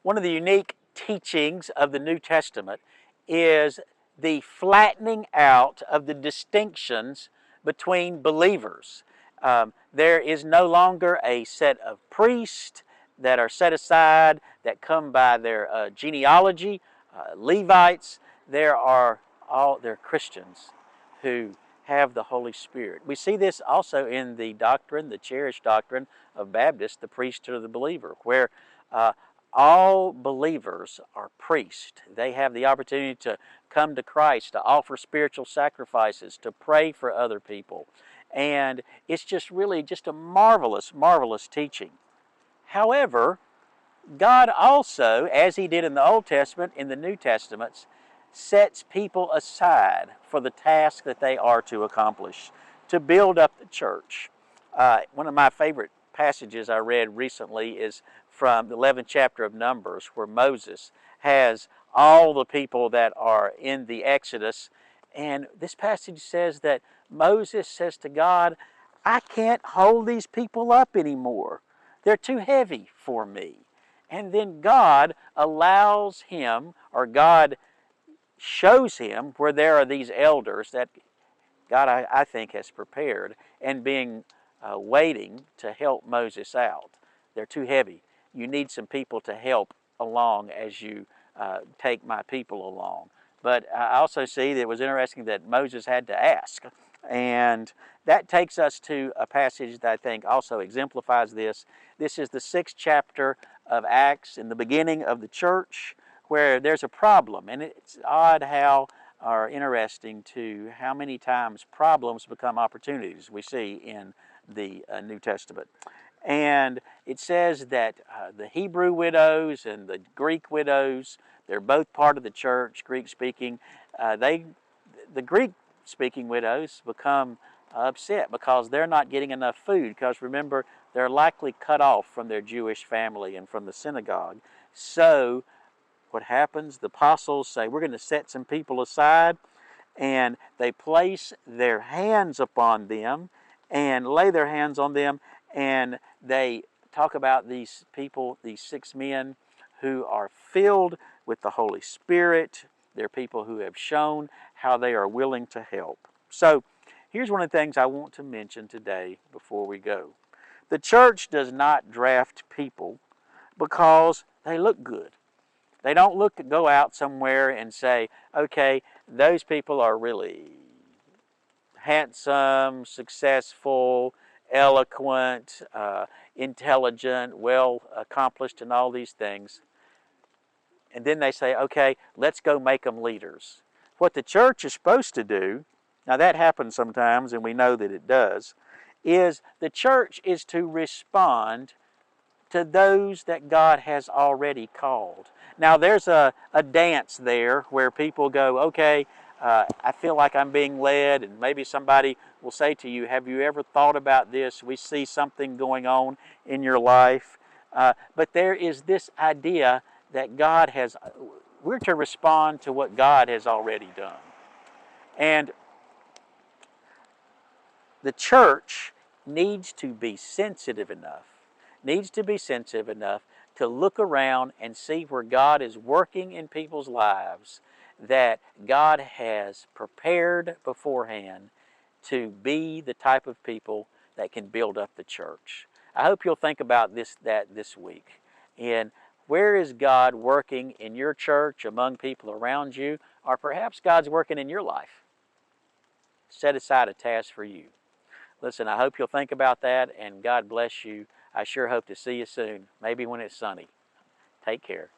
One of the unique teachings of the New Testament is the flattening out of the distinctions between believers. There is no longer a set of priests that are set aside that come by their genealogy, Levites. They're Christians who have the Holy Spirit. We see this also in the doctrine, the cherished doctrine of Baptists, the priesthood of the believer, where uh, all believers are priests. They have the opportunity to come to Christ, to offer spiritual sacrifices, to pray for other people. And it's just really just a marvelous, marvelous teaching. However, God also, as He did in the Old Testament, in the New Testaments, sets people aside for the task that they are to accomplish, to build up the church. One of my favorite passages I read recently is from the 11th chapter of Numbers, where Moses has all the people that are in the Exodus. And this passage says that Moses says to God, I can't hold these people up anymore. They're too heavy for me. And then God allows him, or God shows him where there are these elders that God, I think, has prepared and being waiting to help Moses out. They're too heavy. You need some people to help along as you take my people along. But I also see that it was interesting that Moses had to ask. And that takes us to a passage that I think also exemplifies this. This is the 6th chapter of Acts in the beginning of the church, where there's a problem. And it's odd how, or interesting too, how many times problems become opportunities we see in the New Testament. And it says that the Hebrew widows and the Greek widows, they're both part of the church, Greek speaking. The Greek speaking widows become upset because they're not getting enough food, because remember, they're likely cut off from their Jewish family and from the synagogue. So what happens? The apostles say, we're going to set some people aside, and they place their hands upon them and lay their hands on them, and they talk about these people, these 6 men who are filled with the Holy Spirit. They're people who have shown how they are willing to help. So here's one of the things I want to mention today before we go. The church does not draft people because they look good. They don't look to go out somewhere and say, okay, those people are really handsome, successful, eloquent, intelligent, well accomplished in all these things. And then they say, okay, let's go make them leaders. What the church is supposed to do, now that happens sometimes and we know that it does, is the church is to respond to those that God has already called. Now there's a dance there where people go, okay, I feel like I'm being led, and maybe somebody will say to you, have you ever thought about this? We see something going on in your life. But there is this idea that we're to respond to what God has already done. And the church needs to be sensitive enough to look around and see where God is working in people's lives, that God has prepared beforehand to be the type of people that can build up the church. I hope you'll think about this week. And where is God working in your church, among people around you, or perhaps God's working in your life? Set aside a task for you. Listen, I hope you'll think about that, and God bless you. I sure hope to see you soon, maybe when it's sunny. Take care.